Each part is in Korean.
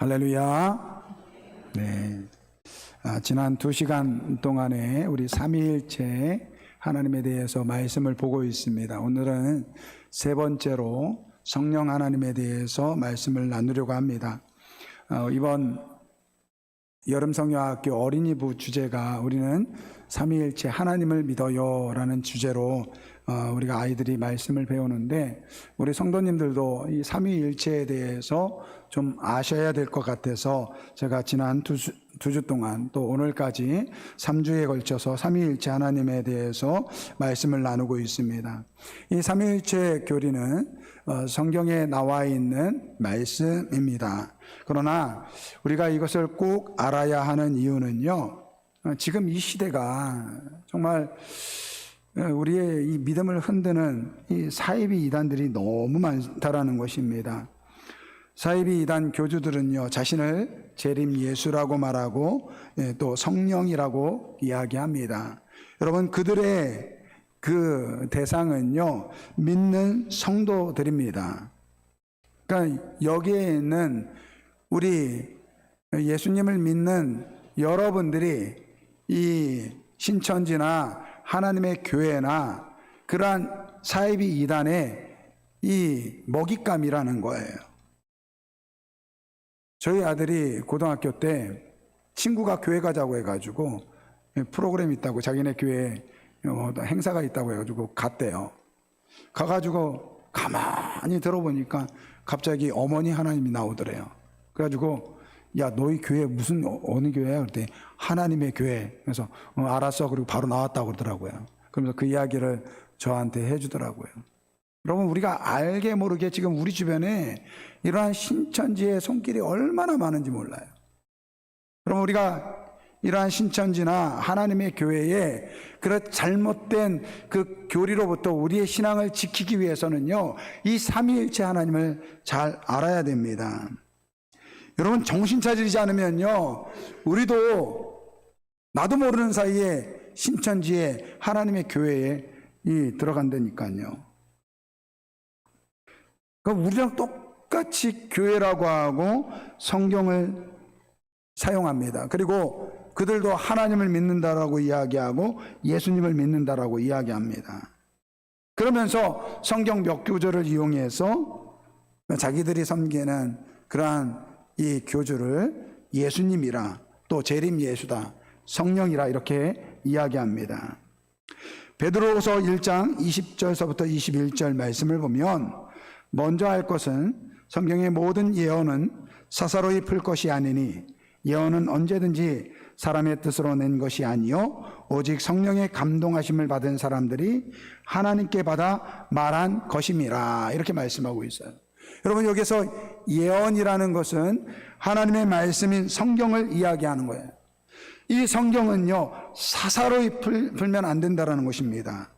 할렐루야. 네. 지난 2시간 동안에 우리 삼위일체 하나님에 대해서 말씀을 보고 있습니다. 오늘은 세 번째로 성령 하나님에 대해서 말씀을 나누려고 합니다. 이번 여름성령학교 어린이부 주제가 우리는 삼위일체 하나님을 믿어요 라는 주제로 우리가 아이들이 말씀을 배우는데, 우리 성도님들도 이 삼위일체에 대해서 좀 아셔야 될 것 같아서 제가 지난 두 주 동안 또 오늘까지 3주에 걸쳐서 삼위일체 하나님에 대해서 말씀을 나누고 있습니다. 이 삼위일체 교리는 성경에 나와 있는 말씀입니다. 그러나 우리가 이것을 꼭 알아야 하는 이유는요, 지금 이 시대가 정말 우리의 이 믿음을 흔드는 이 사이비 이단들이 너무 많다라는 것입니다. 사이비 이단 교주들은요, 자신을 재림 예수라고 말하고 또 성령이라고 이야기합니다. 여러분, 그들의 그 대상은요, 믿는 성도들입니다. 그러니까 여기에 있는 우리 예수님을 믿는 여러분들이 이 신천지나 하나님의 교회나 그러한 사이비 이단의 이 먹잇감이라는 거예요. 저희 아들이 고등학교 때 친구가 교회 가자고 해가지고 프로그램 있다고, 자기네 교회에 행사가 있다고 해가지고 갔대요. 가가지고 가만히 들어보니까 갑자기 어머니 하나님이 나오더래요. 그래가지고 야, 너희 교회 무슨 어느 교회야? 그랬더니 하나님의 교회. 그래서 알았어. 그리고 바로 나왔다고 그러더라고요. 그러면서 그 이야기를 저한테 해주더라고요. 여러분, 우리가 알게 모르게 지금 우리 주변에 이러한 신천지의 손길이 얼마나 많은지 몰라요. 그럼 우리가 이러한 신천지나 하나님의 교회에 그런 잘못된 그 교리로부터 우리의 신앙을 지키기 위해서는요, 이 삼위일체 하나님을 잘 알아야 됩니다. 여러분, 정신 차리지 않으면요, 우리도 나도 모르는 사이에 신천지에 하나님의 교회에 들어간다니까요. 그럼 우리랑 똑같이 교회라고 하고 성경을 사용합니다. 그리고 그들도 하나님을 믿는다라고 이야기하고 예수님을 믿는다라고 이야기합니다. 그러면서 성경 몇 구절을 이용해서 자기들이 섬기는 그러한 이 교주를 예수님이라, 또 재림 예수다, 성령이라 이렇게 이야기합니다. 베드로후서 1장 20절서부터 21절 말씀을 보면, 먼저 할 것은 성경의 모든 예언은 사사로이 풀 것이 아니니 예언은 언제든지 사람의 뜻으로 낸 것이 아니요 오직 성령의 감동하심을 받은 사람들이 하나님께 받아 말한 것임이라, 이렇게 말씀하고 있어요. 여러분, 여기서 예언이라는 것은 하나님의 말씀인 성경을 이야기하는 거예요. 이 성경은요, 사사로이 풀면 안 된다라는 것입니다.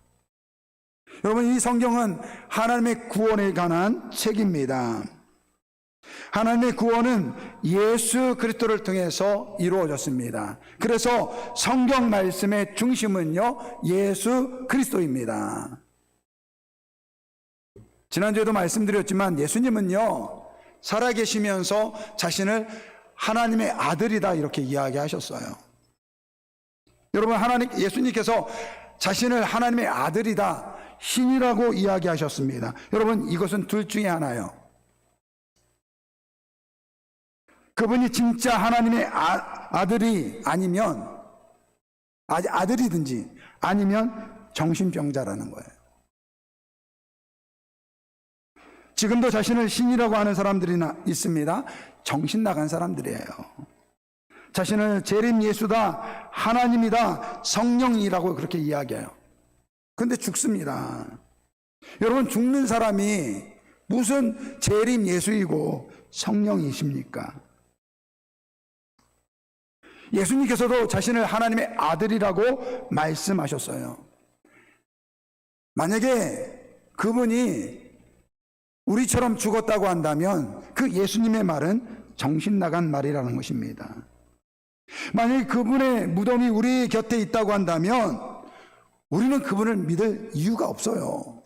여러분, 이 성경은 하나님의 구원에 관한 책입니다. 하나님의 구원은 예수 그리스도를 통해서 이루어졌습니다. 그래서 성경 말씀의 중심은요, 예수 그리스도입니다. 지난주에도 말씀드렸지만 예수님은요, 살아계시면서 자신을 하나님의 아들이다 이렇게 이야기하셨어요. 여러분, 예수님께서 자신을 하나님의 아들이다, 신이라고 이야기하셨습니다. 여러분, 이것은 둘 중에 하나예요. 그분이 진짜 하나님의 아들이 아니면, 아들이든지 아니면 정신병자라는 거예요. 지금도 자신을 신이라고 하는 사람들이 있습니다. 정신 나간 사람들이에요. 자신을 재림 예수다, 하나님이다, 성령이라고 그렇게 이야기해요. 근데 죽습니다. 여러분, 죽는 사람이 무슨 재림 예수이고 성령이십니까? 예수님께서도 자신을 하나님의 아들이라고 말씀하셨어요. 만약에 그분이 우리처럼 죽었다고 한다면 그 예수님의 말은 정신 나간 말이라는 것입니다. 만약에 그분의 무덤이 우리 곁에 있다고 한다면 우리는 그분을 믿을 이유가 없어요.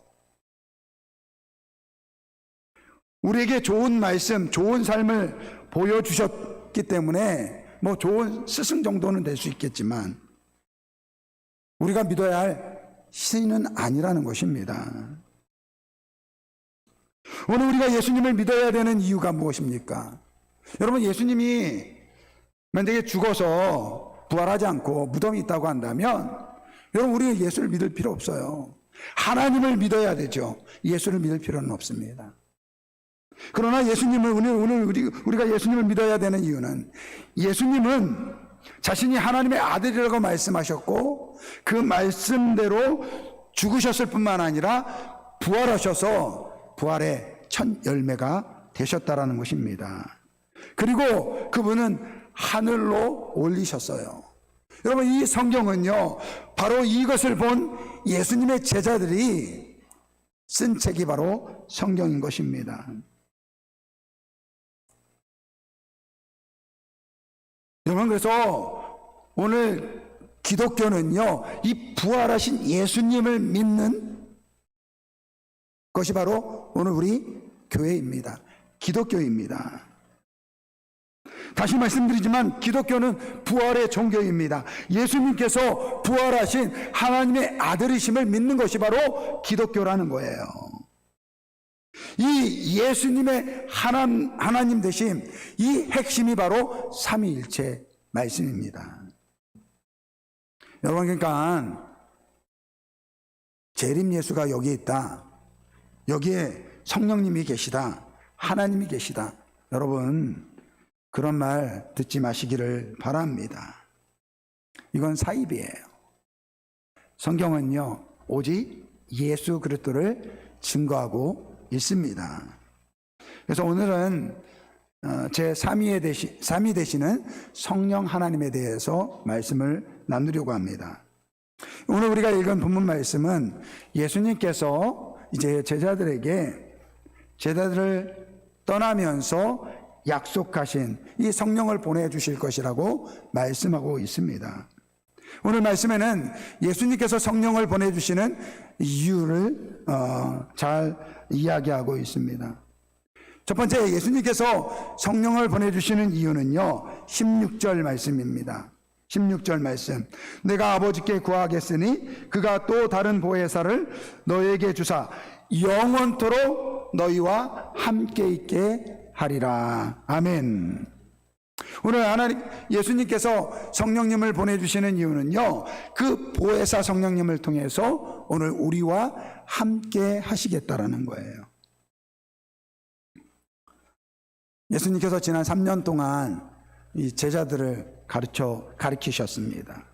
우리에게 좋은 말씀, 좋은 삶을 보여주셨기 때문에 뭐 좋은 스승 정도는 될 수 있겠지만 우리가 믿어야 할 신은 아니라는 것입니다. 오늘 우리가 예수님을 믿어야 되는 이유가 무엇입니까? 여러분, 예수님이 만약에 죽어서 부활하지 않고 무덤이 있다고 한다면 여러분, 우리는 예수를 믿을 필요 없어요. 하나님을 믿어야 되죠. 예수를 믿을 필요는 없습니다. 그러나 예수님을 오늘 우리가 예수님을 믿어야 되는 이유는 예수님은 자신이 하나님의 아들이라고 말씀하셨고 그 말씀대로 죽으셨을 뿐만 아니라 부활하셔서 부활의 첫 열매가 되셨다라는 것입니다. 그리고 그분은 하늘로 올리셨어요. 여러분, 이 성경은요, 바로 이것을 본 예수님의 제자들이 쓴 책이 바로 성경인 것입니다. 여러분, 그래서 오늘 기독교는요, 이 부활하신 예수님을 믿는 것이 바로 오늘 우리 교회입니다. 기독교입니다. 다시 말씀드리지만 기독교는 부활의 종교입니다. 예수님께서 부활하신 하나님의 아들이심을 믿는 것이 바로 기독교라는 거예요. 이 예수님의 하나님 되심, 이 핵심이 바로 삼위일체 말씀입니다. 여러분, 그러니까 재림 예수가 여기에 있다, 여기에 성령님이 계시다, 하나님이 계시다, 여러분 그런 말 듣지 마시기를 바랍니다. 이건 사입이에요. 성경은요, 오직 예수 그리스도를 증거하고 있습니다. 그래서 오늘은 제 3위 되시는 성령 하나님에 대해서 말씀을 나누려고 합니다. 오늘 우리가 읽은 본문 말씀은 예수님께서 이제 제자들을 떠나면서 약속하신 이 성령을 보내주실 것이라고 말씀하고 있습니다. 오늘 말씀에는 예수님께서 성령을 보내주시는 이유를 잘 이야기하고 있습니다. 첫 번째, 예수님께서 성령을 보내주시는 이유는요, 16절 말씀입니다. 16절 말씀, 내가 아버지께 구하겠으니 그가 또 다른 보혜사를 너에게 주사 영원토록 너희와 함께 있게 하리라. 아멘. 오늘 예수님께서 성령님을 보내주시는 이유는요, 그 보혜사 성령님을 통해서 오늘 우리와 함께 하시겠다라는 거예요. 예수님께서 지난 3년 동안 이 제자들을 가르치셨습니다.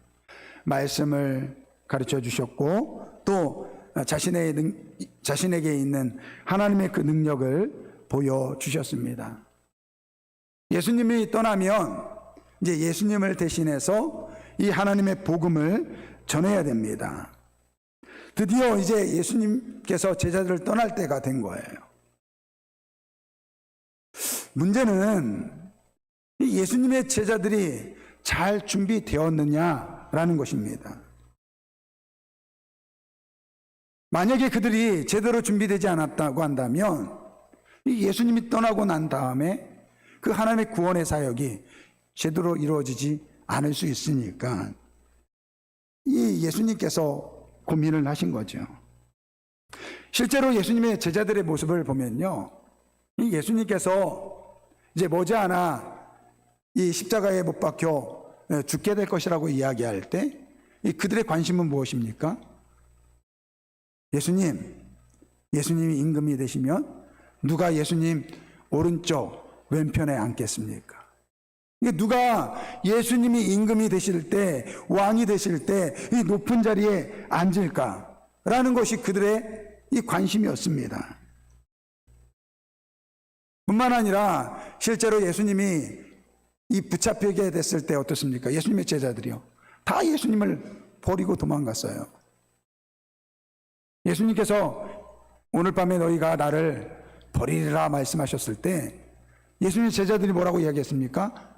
말씀을 가르쳐 주셨고 또 자신에게 있는 하나님의 그 능력을 보여주셨습니다. 예수님이 떠나면 이제 예수님을 대신해서 이 하나님의 복음을 전해야 됩니다. 드디어 이제 예수님께서 제자들을 떠날 때가 된 거예요. 문제는 예수님의 제자들이 잘 준비되었느냐라는 것입니다. 만약에 그들이 제대로 준비되지 않았다고 한다면 예수님이 떠나고 난 다음에 그 하나님의 구원의 사역이 제대로 이루어지지 않을 수 있으니까 이 예수님께서 고민을 하신 거죠. 실제로 예수님의 제자들의 모습을 보면요, 이 예수님께서 이제 머지않아 이 십자가에 못 박혀 죽게 될 것이라고 이야기할 때 그들의 관심은 무엇입니까? 예수님이 임금이 되시면 누가 예수님 오른쪽 왼편에 앉겠습니까? 누가 예수님이 임금이 되실 때, 왕이 되실 때 이 높은 자리에 앉을까라는 것이 그들의 이 관심이었습니다. 뿐만 아니라 실제로 예수님이 이 붙잡히게 됐을 때 어떻습니까? 예수님의 제자들이요, 다 예수님을 버리고 도망갔어요. 예수님께서 오늘 밤에 너희가 나를 버리리라 말씀하셨을 때 예수님의 제자들이 뭐라고 이야기했습니까?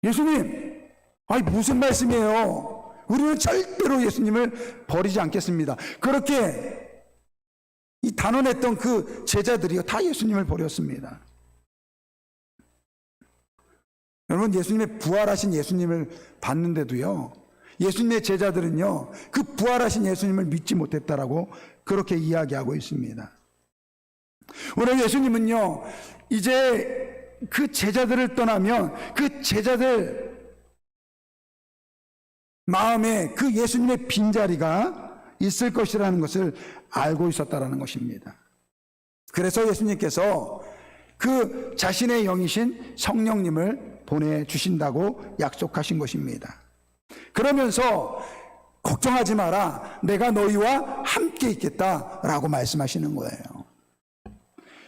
예수님, 아니 무슨 말씀이에요? 우리는 절대로 예수님을 버리지 않겠습니다. 그렇게 이 단언했던 그 제자들이요, 다 예수님을 버렸습니다. 여러분, 예수님의 부활하신 예수님을 봤는데도요, 예수님의 제자들은요, 그 부활하신 예수님을 믿지 못했다라고 그렇게 이야기하고 있습니다. 오늘 예수님은요, 이제 그 제자들을 떠나면 그 제자들 마음에 그 예수님의 빈자리가 있을 것이라는 것을 알고 있었다라는 것입니다. 그래서 예수님께서 그 자신의 영이신 성령님을 보내주신다고 약속하신 것입니다. 그러면서 걱정하지 마라, 내가 너희와 함께 있겠다라고 말씀하시는 거예요.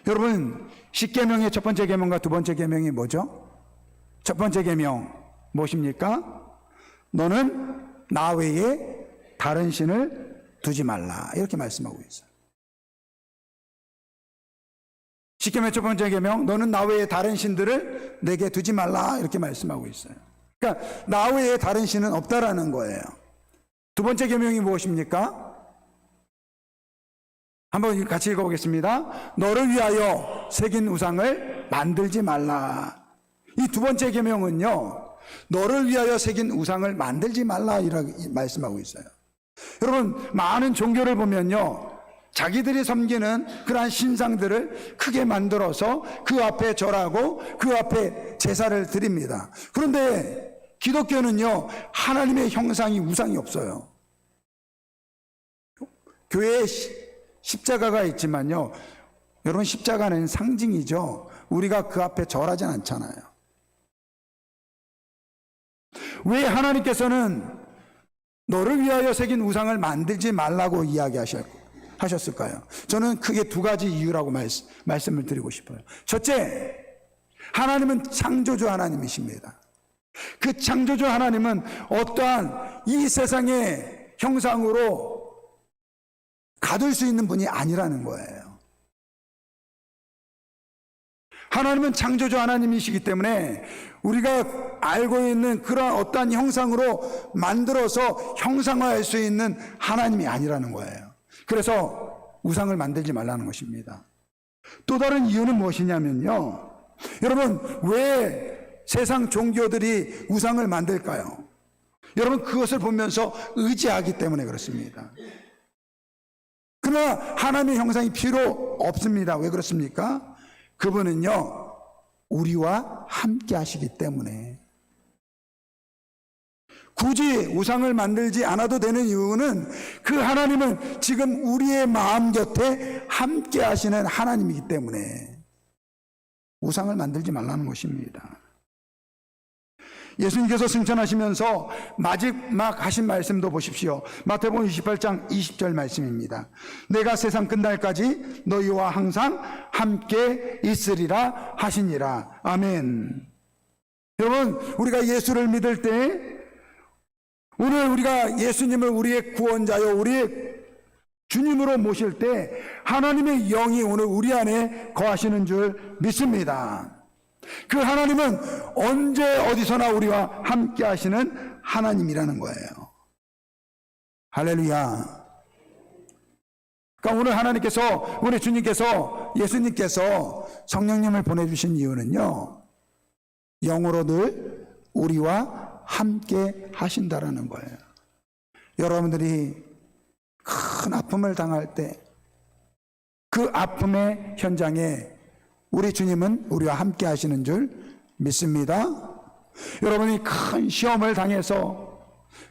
여러분, 십계명의 첫 번째 계명과 두 번째 계명이 뭐죠? 첫 번째 계명 무엇입니까? 너는 나 외에 다른 신을 두지 말라, 이렇게 말씀하고 있어요. 십계명의 첫 번째 계명, 너는 나 외에 다른 신들을 내게 두지 말라, 이렇게 말씀하고 있어요. 그러니까 나 외에 다른 신은 없다라는 거예요. 두 번째 계명이 무엇입니까? 한번 같이 읽어보겠습니다. 너를 위하여 새긴 우상을 만들지 말라. 이 두 번째 계명은요, 너를 위하여 새긴 우상을 만들지 말라, 이렇게 말씀하고 있어요. 여러분, 많은 종교를 보면요, 자기들이 섬기는 그러한 신상들을 크게 만들어서 그 앞에 절하고 그 앞에 제사를 드립니다. 그런데 기독교는요, 하나님의 형상이 우상이 없어요. 교회에 십자가가 있지만요, 여러분, 십자가는 상징이죠. 우리가 그 앞에 절하진 않잖아요. 왜 하나님께서는 너를 위하여 새긴 우상을 만들지 말라고 이야기하셨을까요? 저는 크게 두 가지 이유라고 말씀을 드리고 싶어요. 첫째, 하나님은 창조주 하나님이십니다. 그 창조주 하나님은 어떠한 이 세상의 형상으로 가둘 수 있는 분이 아니라는 거예요. 하나님은 창조주 하나님이시기 때문에 우리가 알고 있는 그런 어떠한 형상으로 만들어서 형상화할 수 있는 하나님이 아니라는 거예요. 그래서 우상을 만들지 말라는 것입니다. 또 다른 이유는 무엇이냐면요, 여러분, 왜 세상 종교들이 우상을 만들까요? 여러분, 그것을 보면서 의지하기 때문에 그렇습니다. 그러나 하나님의 형상이 필요 없습니다. 왜 그렇습니까? 그분은요, 우리와 함께 하시기 때문에. 굳이 우상을 만들지 않아도 되는 이유는 그 하나님은 지금 우리의 마음 곁에 함께 하시는 하나님이기 때문에 우상을 만들지 말라는 것입니다. 예수님께서 승천하시면서 마지막 하신 말씀도 보십시오. 마태복음 28장 20절 말씀입니다. 내가 세상 끝날까지 너희와 항상 함께 있으리라 하시니라. 아멘. 여러분, 우리가 예수를 믿을 때, 오늘 우리가 예수님을 우리의 구원자요, 우리의 주님으로 모실 때 하나님의 영이 오늘 우리 안에 거하시는 줄 믿습니다. 그 하나님은 언제 어디서나 우리와 함께 하시는 하나님이라는 거예요. 할렐루야. 그러니까 오늘 하나님께서, 우리 주님께서, 예수님께서 성령님을 보내주신 이유는요, 영으로 늘 우리와 함께 하신다라는 거예요. 여러분들이 큰 아픔을 당할 때 그 아픔의 현장에 우리 주님은 우리와 함께 하시는 줄 믿습니다. 여러분이 큰 시험을 당해서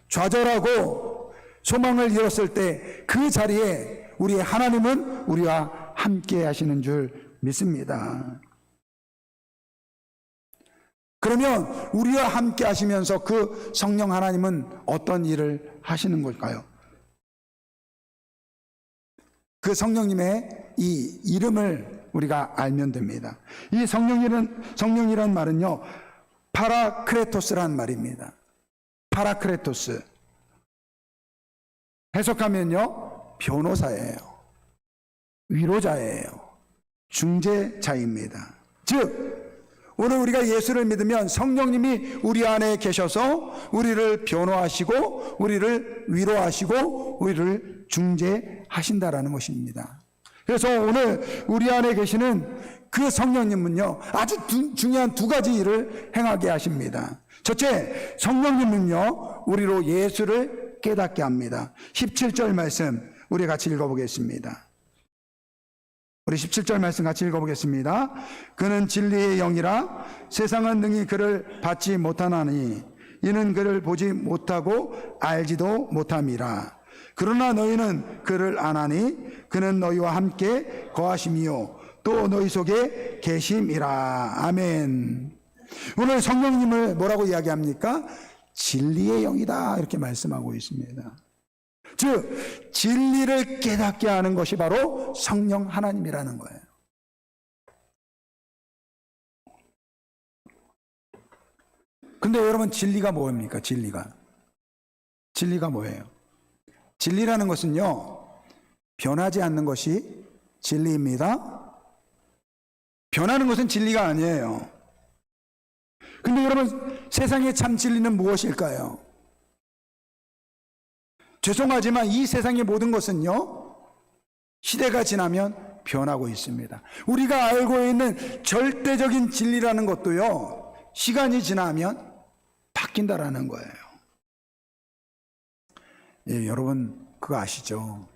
좌절하고 소망을 잃었을 때 그 자리에 우리의 하나님은 우리와 함께 하시는 줄 믿습니다. 그러면 우리와 함께 하시면서 그 성령 하나님은 어떤 일을 하시는 걸까요? 그 성령님의 이 이름을 우리가 알면 됩니다. 이 성령이라는 말은요, 파라크레토스라는 말입니다. 파라크레토스. 해석하면요, 변호사예요. 위로자예요. 중재자입니다. 즉, 오늘 우리가 예수를 믿으면 성령님이 우리 안에 계셔서 우리를 변호하시고 우리를 위로하시고 우리를 중재하신다라는 것입니다. 그래서 오늘 우리 안에 계시는 그 성령님은요, 아주 중요한 두 가지 일을 행하게 하십니다. 첫째, 성령님은요, 우리로 예수를 깨닫게 합니다. 17절 말씀 우리 같이 읽어보겠습니다. 우리 17절 말씀 같이 읽어보겠습니다. 그는 진리의 영이라 세상은 능히 그를 받지 못하나니 이는 그를 보지 못하고 알지도 못함이라. 그러나 너희는 그를 아나니 그는 너희와 함께 거하심이요 또 너희 속에 계심이라. 아멘. 오늘 성령님을 뭐라고 이야기합니까? 진리의 영이다 이렇게 말씀하고 있습니다. 즉 진리를 깨닫게 하는 것이 바로 성령 하나님이라는 거예요. 근데 여러분, 진리가 뭡니까? 진리가 뭐예요? 진리라는 것은요, 변하지 않는 것이 진리입니다. 변하는 것은 진리가 아니에요. 근데 여러분, 세상의 참 진리는 무엇일까요? 죄송하지만 이 세상의 모든 것은요, 시대가 지나면 변하고 있습니다. 우리가 알고 있는 절대적인 진리라는 것도요, 시간이 지나면 바뀐다라는 거예요. 예, 여러분 그거 아시죠?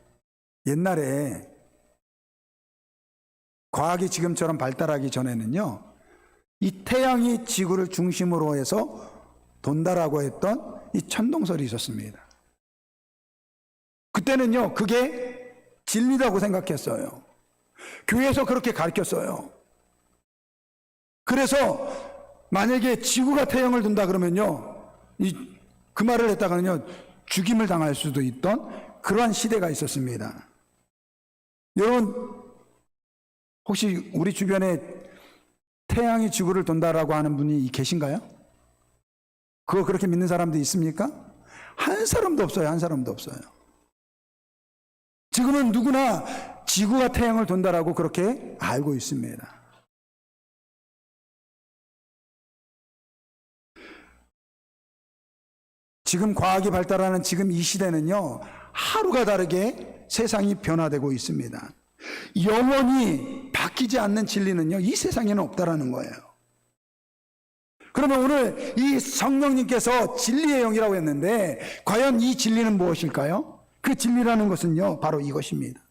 옛날에 과학이 지금처럼 발달하기 전에는요, 이 태양이 지구를 중심으로 해서 돈다라고 했던 이 천동설이 있었습니다. 그때는요, 그게 진리라고 생각했어요. 교회에서 그렇게 가르쳤어요. 그래서 만약에 지구가 태양을 돈다 그러면요, 그 말을 했다가는요, 죽임을 당할 수도 있던 그러한 시대가 있었습니다. 여러분, 혹시 우리 주변에 태양이 지구를 돈다라고 하는 분이 계신가요? 그거 그렇게 믿는 사람도 있습니까? 한 사람도 없어요. 한 사람도 없어요. 지금은 누구나 지구가 태양을 돈다라고 그렇게 알고 있습니다. 지금 과학이 발달하는 지금 이 시대는요, 하루가 다르게 세상이 변화되고 있습니다. 영원히 바뀌지 않는 진리는요, 이 세상에는 없다라는 거예요. 그러면 오늘 이 성령님께서 진리의 영이라고 했는데, 과연 이 진리는 무엇일까요? 그 진리라는 것은요, 바로 이것입니다.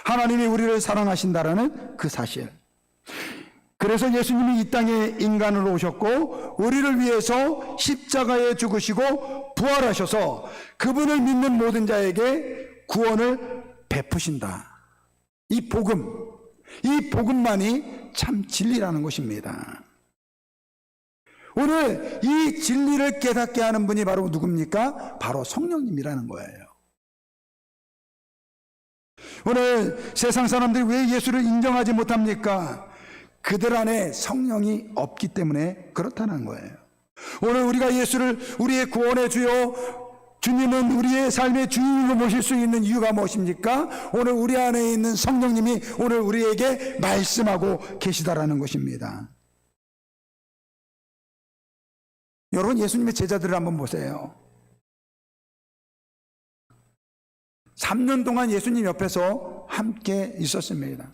하나님이 우리를 사랑하신다라는 그 사실. 그래서 예수님이 이 땅에 인간으로 오셨고 우리를 위해서 십자가에 죽으시고 부활하셔서 그분을 믿는 모든 자에게 구원을 베푸신다. 이 복음만이 참 진리라는 것입니다. 오늘 이 진리를 깨닫게 하는 분이 바로 누굽니까? 바로 성령님이라는 거예요. 오늘 세상 사람들이 왜 예수를 인정하지 못합니까? 그들 안에 성령이 없기 때문에 그렇다는 거예요. 오늘 우리가 예수를 우리의 구원의 주요, 주님은 우리의 삶의 주인으로 모실 수 있는 이유가 무엇입니까? 오늘 우리 안에 있는 성령님이 오늘 우리에게 말씀하고 계시다라는 것입니다. 여러분, 예수님의 제자들을 한번 보세요. 3년 동안 예수님 옆에서 함께 있었습니다.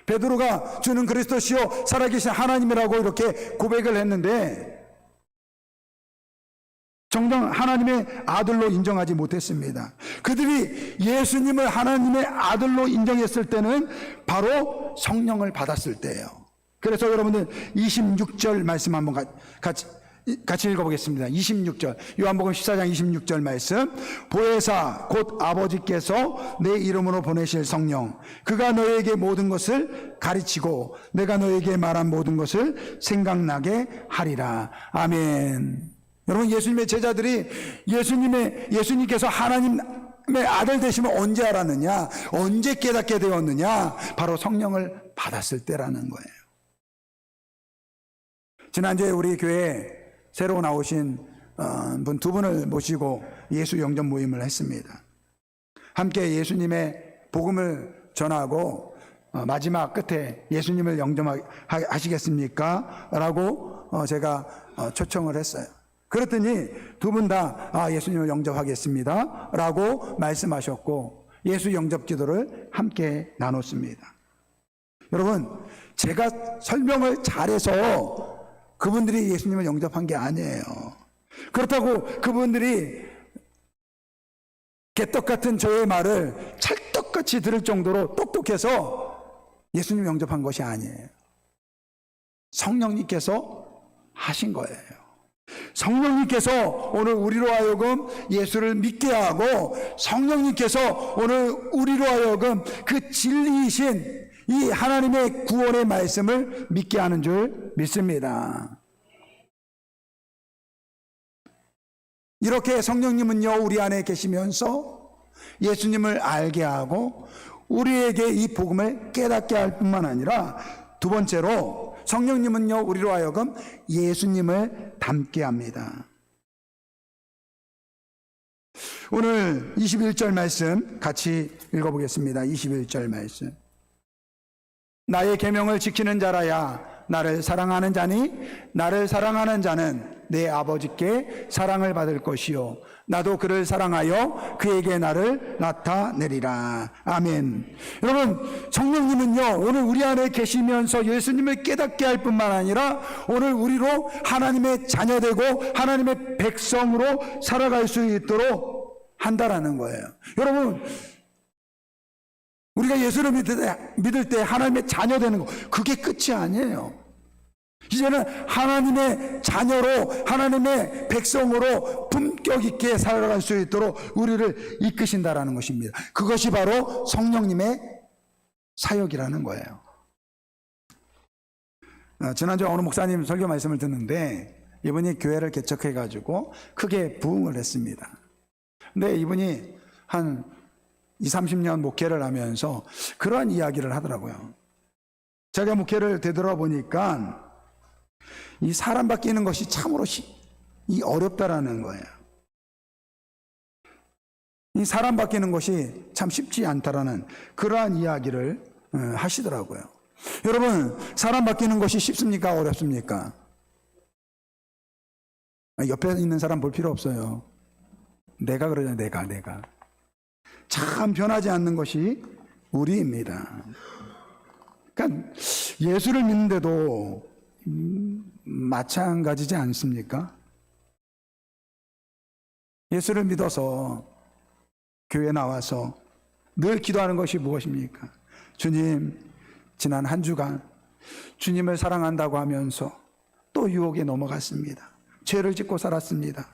베드로가 주는 그리스도시요 살아계신 하나님이라고 이렇게 고백을 했는데 정녕 하나님의 아들로 인정하지 못했습니다. 그들이 예수님을 하나님의 아들로 인정했을 때는 바로 성령을 받았을 때예요. 그래서 여러분들 26절 말씀 한번 같이 읽어보겠습니다. 26절, 요한복음 14장 26절 말씀. 보혜사 곧 아버지께서 내 이름으로 보내실 성령, 그가 너에게 모든 것을 가르치고 내가 너에게 말한 모든 것을 생각나게 하리라. 아멘. 여러분, 예수님의 제자들이 예수님께서 하나님의 아들 되시면 언제 알았느냐, 언제 깨닫게 되었느냐, 바로 성령을 받았을 때라는 거예요. 지난주에 우리 교회에 새로 나오신 분 두 분을 모시고 예수 영접 모임을 했습니다. 함께 예수님의 복음을 전하고 마지막 끝에 예수님을 영접하시겠습니까? 라고 제가 초청을 했어요. 그랬더니 두 분 다 예수님을 영접하겠습니다 라고 말씀하셨고 예수 영접 기도를 함께 나눴습니다. 여러분, 제가 설명을 잘해서 그분들이 예수님을 영접한 게 아니에요. 그렇다고 그분들이 개떡 같은 저의 말을 찰떡같이 들을 정도로 똑똑해서 예수님 영접한 것이 아니에요. 성령님께서 하신 거예요. 성령님께서 오늘 우리로 하여금 예수를 믿게 하고, 성령님께서 오늘 우리로 하여금 그 진리이신 이 하나님의 구원의 말씀을 믿게 하는 줄 믿습니다. 이렇게 성령님은요, 우리 안에 계시면서 예수님을 알게 하고 우리에게 이 복음을 깨닫게 할 뿐만 아니라, 두 번째로 성령님은요, 우리로 하여금 예수님을 닮게 합니다. 오늘 21절 말씀 같이 읽어보겠습니다. 21절 말씀. 나의 계명을 지키는 자라야 나를 사랑하는 자니, 나를 사랑하는 자는 내 아버지께 사랑을 받을 것이요 나도 그를 사랑하여 그에게 나를 나타내리라. 아멘. 여러분, 성령님은요, 오늘 우리 안에 계시면서 예수님을 깨닫게 할 뿐만 아니라 오늘 우리로 하나님의 자녀되고 하나님의 백성으로 살아갈 수 있도록 한다라는 거예요. 여러분, 우리가 예수를 믿을 때 하나님의 자녀 되는 거, 그게 끝이 아니에요. 이제는 하나님의 자녀로, 하나님의 백성으로 품격 있게 살아갈 수 있도록 우리를 이끄신다라는 것입니다. 그것이 바로 성령님의 사역이라는 거예요. 지난주에 어느 목사님 설교 말씀을 듣는데, 이분이 교회를 개척해가지고 크게 부흥을 했습니다. 근데 이분이 한 20, 30년 목회를 하면서 그러한 이야기를 하더라고요. 제가 목회를 되돌아보니까 이 사람 바뀌는 것이 참으로 어렵다라는 거예요. 이 사람 바뀌는 것이 참 쉽지 않다라는 그러한 이야기를 하시더라고요. 여러분, 사람 바뀌는 것이 쉽습니까? 어렵습니까? 옆에 있는 사람 볼 필요 없어요. 내가 그러잖아요. 내가. 참 변하지 않는 것이 우리입니다. 그러니까 예수를 믿는데도 마찬가지지 않습니까? 예수를 믿어서 교회 나와서 늘 기도하는 것이 무엇입니까? 주님, 지난 한 주간 주님을 사랑한다고 하면서 또 유혹에 넘어갔습니다. 죄를 짓고 살았습니다.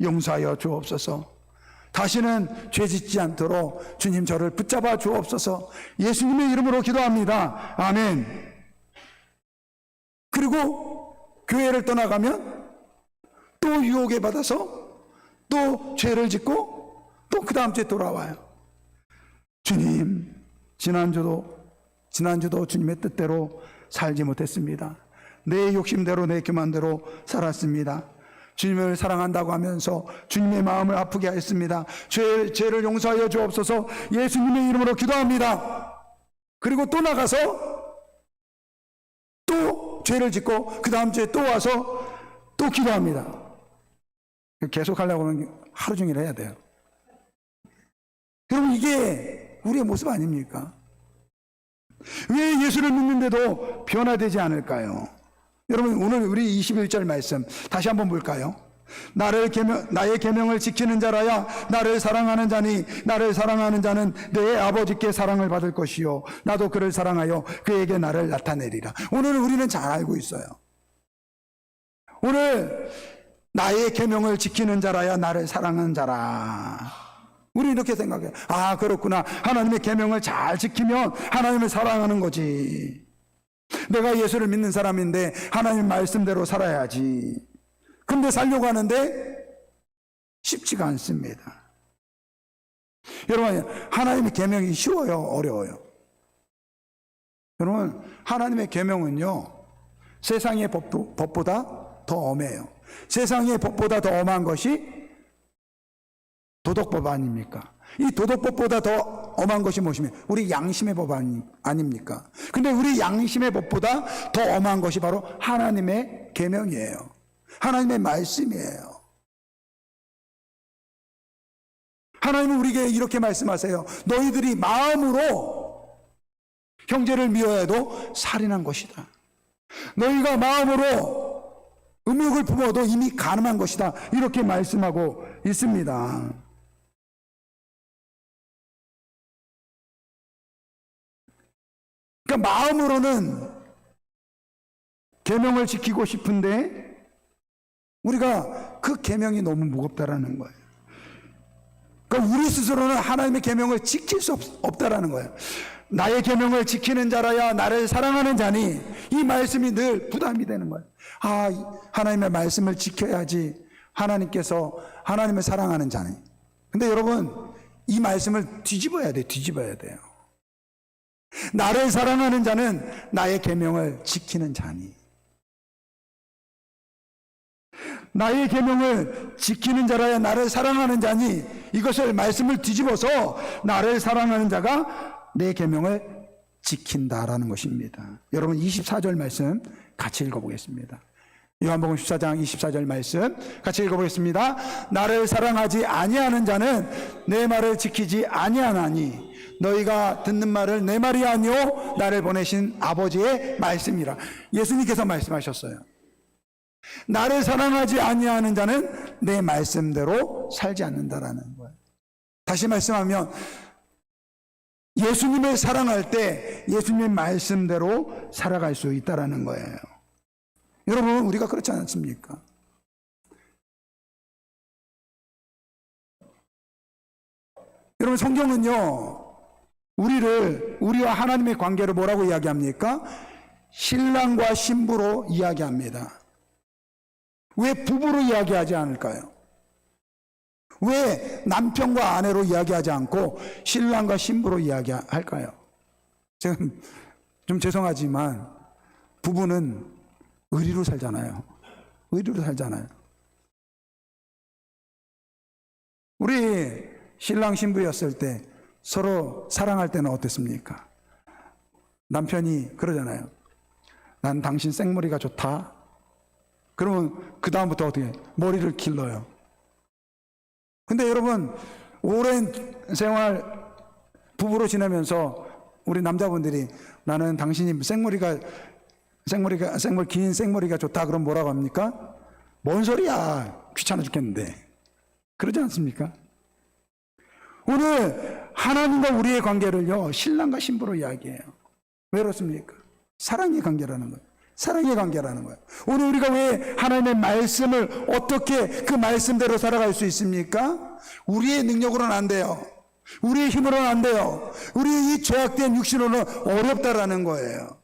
용서하여 주옵소서. 다시는 죄 짓지 않도록 주님 저를 붙잡아 주옵소서. 예수님의 이름으로 기도합니다. 아멘. 그리고 교회를 떠나가면 또 유혹에 받아서 또 죄를 짓고 또 그 다음 주에 돌아와요. 주님, 지난주도 주님의 뜻대로 살지 못했습니다. 내 욕심대로 내 교만대로 살았습니다. 주님을 사랑한다고 하면서 주님의 마음을 아프게 하였습니다. 죄를 용서하여 주옵소서. 예수님의 이름으로 기도합니다. 그리고 또 나가서 또 죄를 짓고 그 다음 주에 또 와서 또 기도합니다. 계속 하려고 하면 하루 종일 해야 돼요. 여러분, 이게 우리의 모습 아닙니까? 왜 예수를 믿는데도 변화되지 않을까요? 여러분, 오늘 우리 21절 말씀 다시 한번 볼까요? 나의 계명을 지키는 자라야 나를 사랑하는 자니, 나를 사랑하는 자는 내 아버지께 사랑을 받을 것이요 나도 그를 사랑하여 그에게 나를 나타내리라. 오늘 우리는 잘 알고 있어요. 오늘 나의 계명을 지키는 자라야 나를 사랑하는 자라. 우리 이렇게 생각해요. 아, 그렇구나. 하나님의 계명을 잘 지키면 하나님을 사랑하는 거지. 내가 예수를 믿는 사람인데 하나님 말씀대로 살아야지. 근데 살려고 하는데 쉽지가 않습니다. 여러분, 하나님의 계명이 쉬워요? 어려워요? 여러분, 하나님의 계명은요, 세상의 법보다 더 엄해요. 세상의 법보다 더 엄한 것이 도덕법 아닙니까? 이 도덕법보다 더 엄한 것이 무엇이며 우리 양심의 법 아닙니까? 근데 우리 양심의 법보다 더 엄한 것이 바로 하나님의 계명이에요. 하나님의 말씀이에요. 하나님은 우리에게 이렇게 말씀하세요. 너희들이 마음으로 형제를 미워해도 살인한 것이다. 너희가 마음으로 음욕을 품어도 이미 간음한 것이다. 이렇게 말씀하고 있습니다. 그러니까 마음으로는 계명을 지키고 싶은데 우리가 그 계명이 너무 무겁다라는 거예요. 그러니까 우리 스스로는 하나님의 계명을 지킬 수 없다라는 거예요. 나의 계명을 지키는 자라야 나를 사랑하는 자니, 이 말씀이 늘 부담이 되는 거예요. 아, 하나님의 말씀을 지켜야지 하나님께서 하나님을 사랑하는 자니. 근데 여러분, 이 말씀을 뒤집어야 돼요. 나를 사랑하는 자는 나의 계명을 지키는 자니. 나의 계명을 지키는 자라야 나를 사랑하는 자니, 이것을 말씀을 뒤집어서 나를 사랑하는 자가 내 계명을 지킨다라는 것입니다. 여러분 24절 말씀 같이 읽어보겠습니다. 요한복음 14장 24절 말씀 같이 읽어보겠습니다. 나를 사랑하지 아니하는 자는 내 말을 지키지 아니하나니 너희가 듣는 말을 내 말이 아니오 나를 보내신 아버지의 말씀이라. 예수님께서 말씀하셨어요. 나를 사랑하지 아니하는 자는 내 말씀대로 살지 않는다라는 거예요. 다시 말씀하면 예수님을 사랑할 때 예수님의 말씀대로 살아갈 수 있다라는 거예요. 여러분, 우리가 그렇지 않습니까? 여러분, 성경은요, 우리와 하나님의 관계를 뭐라고 이야기합니까? 신랑과 신부로 이야기합니다. 왜 부부로 이야기하지 않을까요? 왜 남편과 아내로 이야기하지 않고 신랑과 신부로 이야기할까요? 지금 좀 죄송하지만 부부는 의리로 살잖아요. 우리 신랑 신부였을 때 서로 사랑할 때는 어땠습니까? 남편이 그러잖아요. 난 당신 생머리가 좋다. 그러면 그 다음부터 어떻게 머리를 길러요. 근데 여러분, 오랜 생활 부부로 지내면서 우리 남자분들이 나는 당신이 긴 생머리가 좋다 그럼 뭐라고 합니까? 뭔 소리야, 귀찮아 죽겠는데. 그러지 않습니까? 오늘 하나님과 우리의 관계를요, 신랑과 신부로 이야기해요. 왜 그렇습니까? 사랑의 관계라는 거예요. 오늘 우리가 왜 하나님의 말씀을 어떻게 그 말씀대로 살아갈 수 있습니까? 우리의 능력으로는 안 돼요. 우리의 힘으로는 안 돼요. 우리의 이 죄악된 육신으로는 어렵다라는 거예요.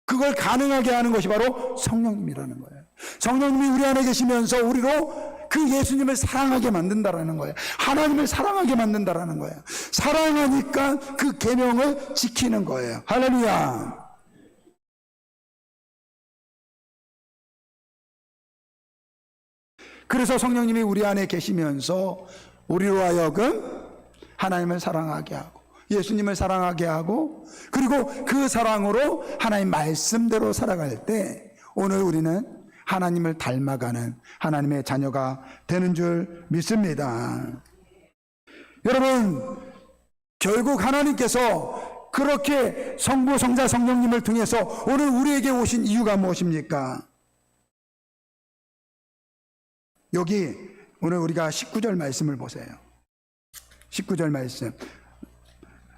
그걸 가능하게 하는 것이 바로 성령님이라는 거예요. 성령님이 우리 안에 계시면서 우리로 그 예수님을 사랑하게 만든다라는 거예요. 하나님을 사랑하게 만든다라는 거예요. 사랑하니까 그 계명을 지키는 거예요. 할렐루야. 그래서 성령님이 우리 안에 계시면서 우리로 하여금 하나님을 사랑하게 하고 예수님을 사랑하게 하고 그리고 그 사랑으로 하나님 말씀대로 살아갈 때 오늘 우리는 하나님을 닮아가는 하나님의 자녀가 되는 줄 믿습니다. 여러분, 결국 하나님께서 그렇게 성부, 성자, 성령님을 통해서 오늘 우리에게 오신 이유가 무엇입니까? 여기 오늘 우리가 19절 말씀을 보세요. 19절 말씀.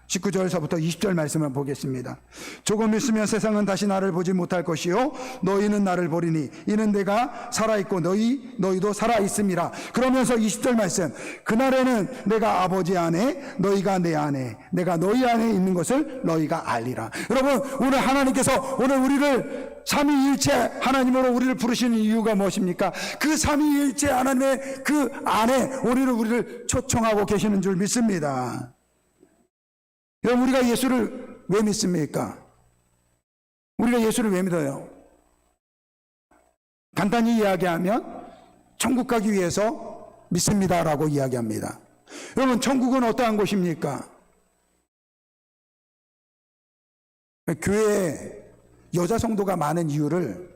19절서부터 20절 말씀을 보겠습니다. 조금 있으면 세상은 다시 나를 보지 못할 것이요 너희는 나를 보리니 이는 내가 살아있고 너희도 살아있음이라. 그러면서 20절 말씀. 그날에는 내가 아버지 안에 너희가 내 안에 내가 너희 안에 있는 것을 너희가 알리라. 여러분, 오늘 하나님께서 오늘 우리를 삼위일체 하나님으로 우리를 부르시는 이유가 무엇입니까? 그 삼위일체 하나님의 그 안에 우리를 초청하고 계시는 줄 믿습니다. 여러분, 우리가 예수를 왜 믿습니까? 우리가 예수를 왜 믿어요? 간단히 이야기하면 천국 가기 위해서 믿습니다라고 이야기합니다. 여러분, 천국은 어떠한 곳입니까? 교회에 여자 성도가 많은 이유를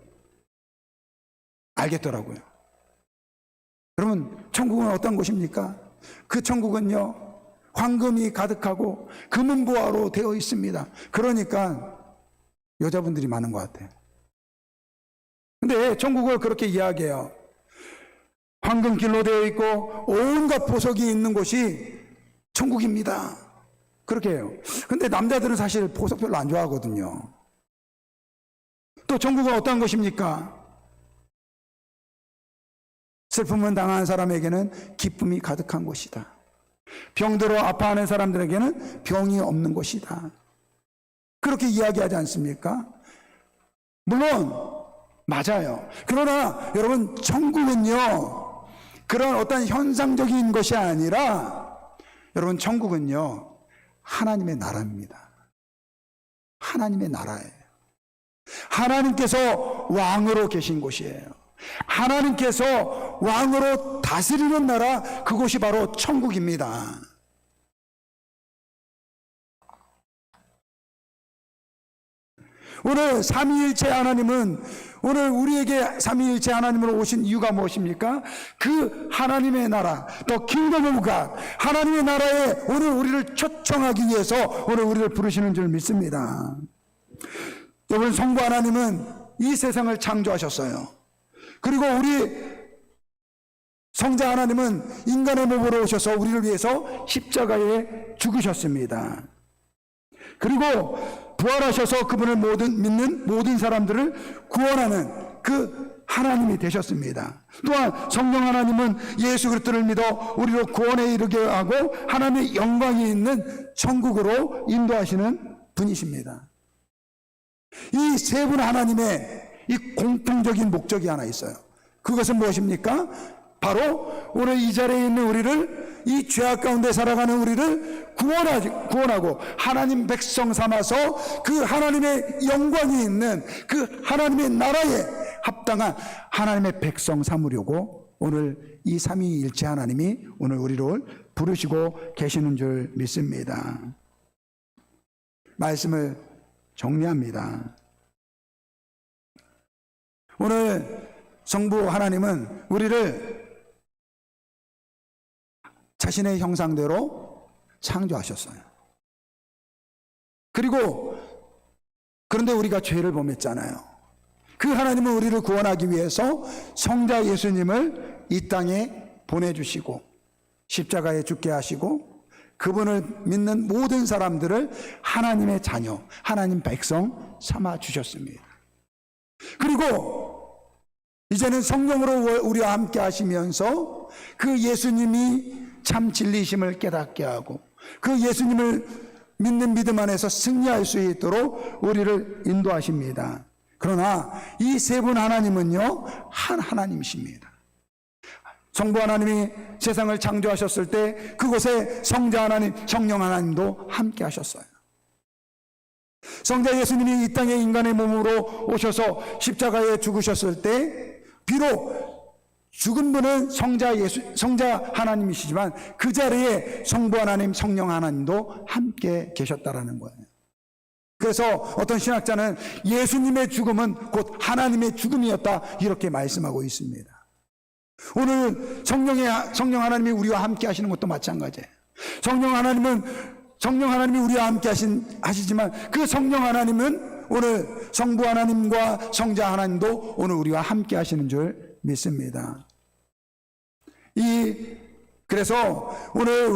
알겠더라고요. 여러분, 천국은 어떤 곳입니까? 그 천국은요, 황금이 가득하고 금은보화로 되어 있습니다. 그러니까 여자분들이 많은 것 같아요. 근데 천국을 그렇게 이야기해요. 황금길로 되어 있고 온갖 보석이 있는 곳이 천국입니다. 그렇게 해요. 근데 남자들은 사실 보석 별로 안 좋아하거든요. 또 천국은 어떠한 것입니까? 슬픔을 당한 사람에게는 기쁨이 가득한 곳이다. 병들어 아파하는 사람들에게는 병이 없는 곳이다. 그렇게 이야기하지 않습니까? 물론 맞아요. 그러나 여러분, 천국은요 그런 어떤 현상적인 것이 아니라, 여러분, 천국은요 하나님의 나라입니다. 하나님의 나라예요. 하나님께서 왕으로 계신 곳이에요. 하나님께서 왕으로 다스리는 나라, 그곳이 바로 천국입니다. 오늘 삼위일체 하나님은, 오늘 우리에게 삼위일체 하나님으로 오신 이유가 무엇입니까? 그 하나님의 나라, 더 킹덤 오브 갓, 하나님의 나라에 오늘 우리를 초청하기 위해서 오늘 우리를 부르시는 줄 믿습니다. 여러분, 성부 하나님은 이 세상을 창조하셨어요. 그리고 우리 성자 하나님은 인간의 몸으로 오셔서 우리를 위해서 십자가에 죽으셨습니다. 그리고 부활하셔서 그분을 믿는 모든 사람들을 구원하는 그 하나님이 되셨습니다. 또한 성령 하나님은 예수 그리스도를 믿어 우리로 구원에 이르게 하고 하나님의 영광이 있는 천국으로 인도하시는 분이십니다. 이 세 분 하나님의 이 공통적인 목적이 하나 있어요. 그것은 무엇입니까? 바로 오늘 이 자리에 있는 우리를, 이 죄악 가운데 살아가는 우리를 구원하고 하나님 백성 삼아서 그 하나님의 영광이 있는 그 하나님의 나라에 합당한 하나님의 백성 삼으려고 오늘 이 삼위일체 하나님이 오늘 우리를 부르시고 계시는 줄 믿습니다. 말씀을 정리합니다. 오늘 성부 하나님은 우리를 자신의 형상대로 창조하셨어요. 그리고 그런데 우리가 죄를 범했잖아요. 그 하나님은 우리를 구원하기 위해서 성자 예수님을 이 땅에 보내주시고 십자가에 죽게 하시고 그분을 믿는 모든 사람들을 하나님의 자녀, 하나님 백성 삼아 주셨습니다. 그리고 이제는 성령으로 우리와 함께 하시면서 그 예수님이 참 진리심을 깨닫게 하고 그 예수님을 믿는 믿음 안에서 승리할 수 있도록 우리를 인도하십니다. 그러나 이 세 분 하나님은요, 한 하나님이십니다. 성부 하나님이 세상을 창조하셨을 때 그곳에 성자 하나님, 성령 하나님도 함께 하셨어요. 성자 예수님이 이 땅에 인간의 몸으로 오셔서 십자가에 죽으셨을 때 비록 죽은 분은 성자 하나님이시지만 그 자리에 성부 하나님, 성령 하나님도 함께 계셨다라는 거예요. 그래서 어떤 신학자는 예수님의 죽음은 곧 하나님의 죽음이었다, 이렇게 말씀하고 있습니다. 오늘 성령 하나님이 우리와 함께 하시는 것도 마찬가지예요. 성령 하나님이 우리와 함께 하시지만 그 성령 하나님은 오늘 성부 하나님과 성자 하나님도 오늘 우리와 함께 하시는 줄 믿습니다. 그래서 오늘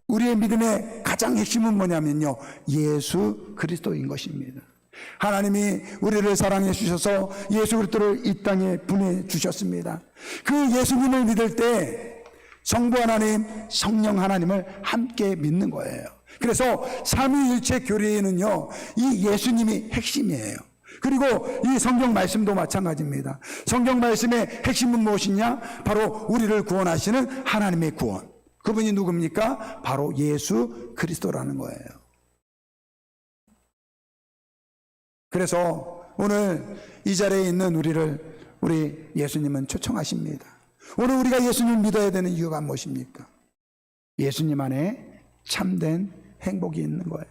우리의 믿음의 가장 핵심은 뭐냐면요, 예수 그리스도인 것입니다. 하나님이 우리를 사랑해 주셔서 예수 그리스도를 이 땅에 보내주셨습니다. 그 예수님을 믿을 때 성부 하나님, 성령 하나님을 함께 믿는 거예요. 그래서 삼위일체 교리에는요, 이 예수님이 핵심이에요. 그리고 이 성경 말씀도 마찬가지입니다. 성경 말씀의 핵심은 무엇이냐? 바로 우리를 구원하시는 하나님의 구원. 그분이 누굽니까? 바로 예수 그리스도라는 거예요. 그래서 오늘 이 자리에 있는 우리 예수님은 초청하십니다. 오늘 우리가 예수님을 믿어야 되는 이유가 무엇입니까? 예수님 안에 참된 행복이 있는 거예요.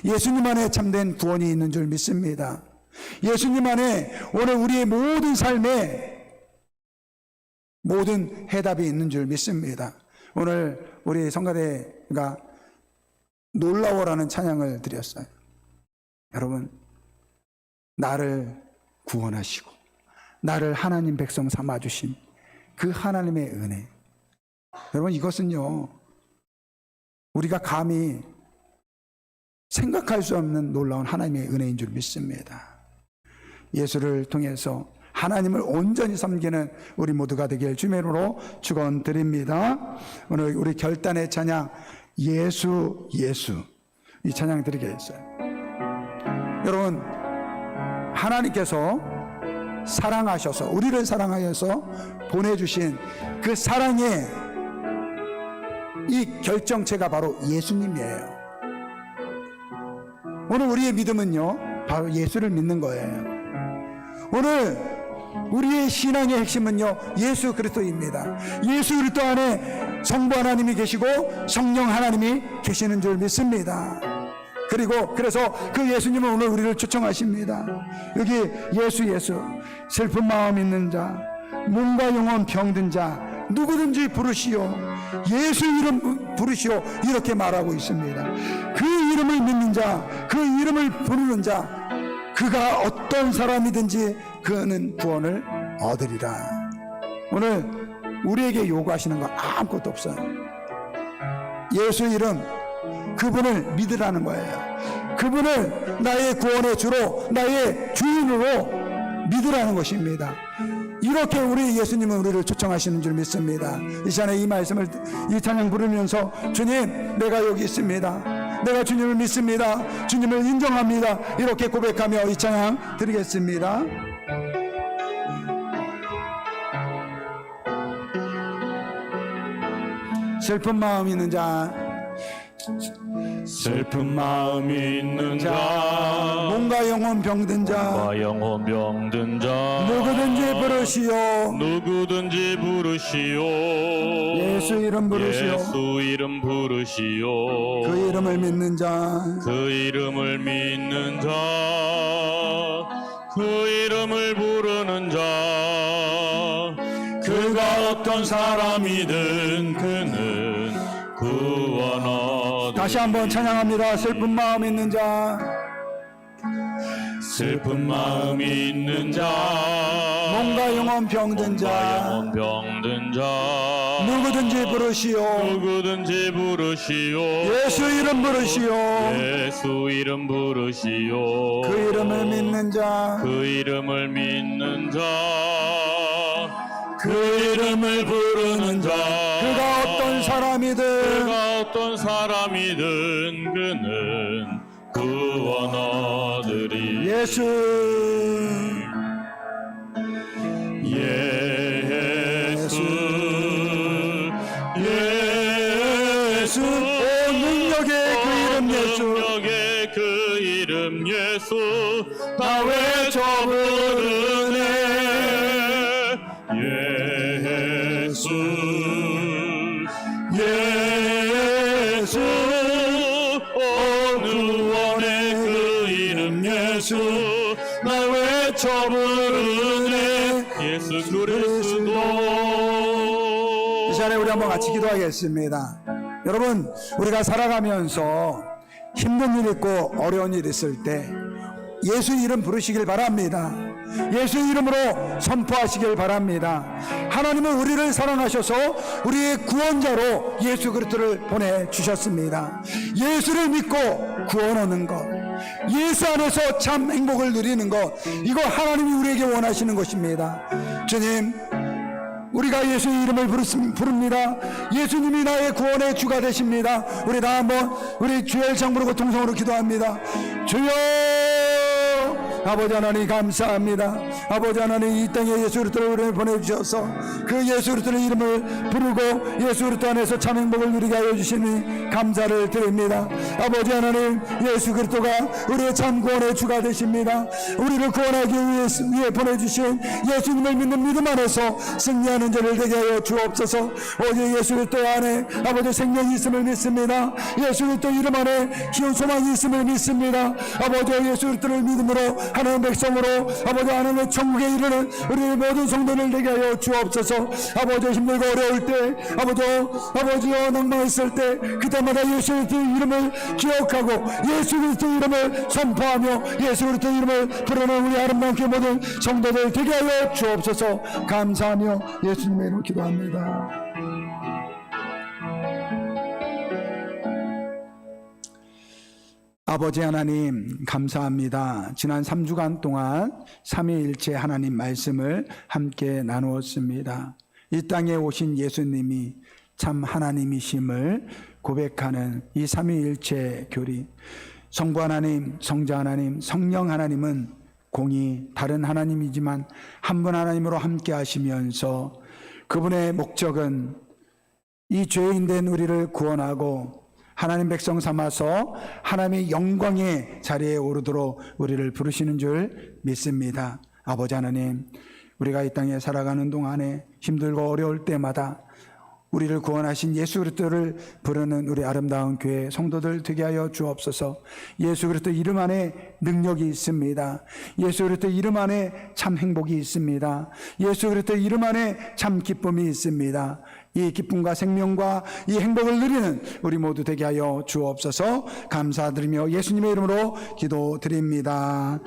예수님 안에 참된 구원이 있는 줄 믿습니다. 예수님 안에 오늘 우리의 모든 삶에 모든 해답이 있는 줄 믿습니다. 오늘 우리 성가대가 놀라워라는 찬양을 드렸어요. 여러분, 나를 구원하시고 나를 하나님 백성 삼아주신 그 하나님의 은혜, 여러분, 이것은요 우리가 감히 생각할 수 없는 놀라운 하나님의 은혜인 줄 믿습니다. 예수를 통해서 하나님을 온전히 섬기는 우리 모두가 되길 주님으로 축원드립니다. 오늘 우리 결단의 찬양 예수 예수, 이 찬양 드리겠어요. 여러분, 하나님께서 사랑하셔서, 우리를 사랑하셔서 보내주신 그 사랑의 이 결정체가 바로 예수님이에요. 오늘 우리의 믿음은요 바로 예수를 믿는 거예요. 오늘 우리의 신앙의 핵심은요 예수 그리스도입니다. 예수 그리스도 안에 성부 하나님이 계시고 성령 하나님이 계시는 줄 믿습니다. 그래서 그 예수님은 오늘 우리를 초청하십니다. 여기 예수 슬픈 마음 있는 자, 몸과 영혼 병든 자 누구든지 부르시오, 예수 이름 부르시오, 이렇게 말하고 있습니다. 그 이름을 믿는 자, 그 이름을 부르는 자, 그가 어떤 사람이든지 그는 구원을 얻으리라. 오늘 우리에게 요구하시는 거 아무것도 없어요. 예수 이름, 그분을 믿으라는 거예요. 그분을 나의 구원의 주로, 나의 주인으로 믿으라는 것입니다. 이렇게 우리 예수님은 우리를 초청하시는 줄 믿습니다. 이 시간에 이 말씀을, 이 찬양 부르면서 주님, 내가 여기 있습니다. 내가 주님을 믿습니다. 주님을 인정합니다. 이렇게 고백하며 이 찬양 드리겠습니다. 슬픈 마음 있는 자, 슬픈 마음 있는 자, 몸과 영혼 병든 자, 몸과 영혼 병든 자, 누구든지 부르시오, 누구든지 부르시오. 예수 이름 부르시오. 예수 이름 부르시오. 그 이름을 믿는 자, 그 이름을 믿는 자, 그 이름을 부르는 자, 그가 어떤 사람이든 그는 구원하리. 다시 한번 찬양합니다. 슬픈 마음 있는 자, 슬픈 마음 있는 자, 몸과 영혼 병든 몸과 자, 영혼 병든 자, 누구든지 부르시오, 누구든지 부르시오. 예수 이름 부르시오, 예수 이름 부르시오. 그 이름을 믿는 자, 그 이름을 믿는 자, 그 이름을 부르는 자, 그가 어떤 사람이든 그가 어떤 사람이든 그는 구원 얻으리. 예수 예수 예수, 오 능력의 그 이름 예수, 능력의 그 이름 예수, 다 외쳐 부르네. 예수 예수, 어느 원의 그 이름 예수, 나 외쳐 부르네. 예수 그리스도. 이 시간에 우리 한번 같이 기도하겠습니다. 여러분, 우리가 살아가면서 힘든 일 있고 어려운 일 있을 때 예수 이름 부르시길 바랍니다. 예수 이름으로 선포하시길 바랍니다. 하나님은 우리를 사랑하셔서 우리의 구원자로 예수 그리스도를 보내주셨습니다. 예수를 믿고 구원 얻는 것, 예수 안에서 참 행복을 누리는 것, 이거 하나님이 우리에게 원하시는 것입니다. 주님, 우리가 예수의 이름을 부릅니다. 예수님이 나의 구원의 주가 되십니다. 우리 다 한번 우리 주의 장 부르고 통성으로 기도합니다. 주여, 아버지 하나님 감사합니다. 아버지 하나님, 이 땅에 예수 그리스도를 우리를 보내주셔서 그 예수 그리스도의 이름을 부르고 예수 그리스도 안에서 참 행복을 누리게 하여 주시니 감사를 드립니다. 아버지 하나님, 예수 그리스도가 우리의 참 구원의 주가 되십니다. 우리를 구원하기 위해 보내주신 예수님을 믿는 믿음 안에서 승리하는 자를 되게 하여 주옵소서. 오직 예수 그리스도 안에 아버지 생명이 있음을 믿습니다. 예수 그리스도 이름 안에 기운 소망이 있음을 믿습니다. 아버지, 예수 그리스도를 믿음으로 하나님 백성으로 아버지 하나님의 천국에 이르는 우리 모든 성도들 되게 하여 주옵소서. 아버지 힘들고 어려울 때 아버지여 낭망했을 때 그때마다 예수 그리스도 이름을 기억하고 예수 그리스도 이름을 선포하며 예수 그리스도 이름을 부르는 우리 아름다운 그 모든 성도들 되게 하여 주옵소서. 감사하며 예수님의 이름으로 기도합니다. 아버지 하나님 감사합니다. 지난 3주간 동안 삼위일체 하나님 말씀을 함께 나누었습니다. 이 땅에 오신 예수님이 참 하나님이심을 고백하는 이 삼위일체 교리, 성부 하나님, 성자 하나님, 성령 하나님은 공이 다른 하나님이지만 한 분 하나님으로 함께 하시면서 그분의 목적은 이 죄인된 우리를 구원하고 하나님 백성 삼아서 하나님의 영광의 자리에 오르도록 우리를 부르시는 줄 믿습니다. 아버지 하나님, 우리가 이 땅에 살아가는 동안에 힘들고 어려울 때마다 우리를 구원하신 예수 그리스도를 부르는 우리 아름다운 교회 성도들 되게 하여 주옵소서. 예수 그리스도 이름 안에 능력이 있습니다. 예수 그리스도 이름 안에 참 행복이 있습니다. 예수 그리스도 이름 안에 참 기쁨이 있습니다. 이 기쁨과 생명과 이 행복을 누리는 우리 모두 되게 하여 주옵소서. 감사드리며 예수님의 이름으로 기도드립니다.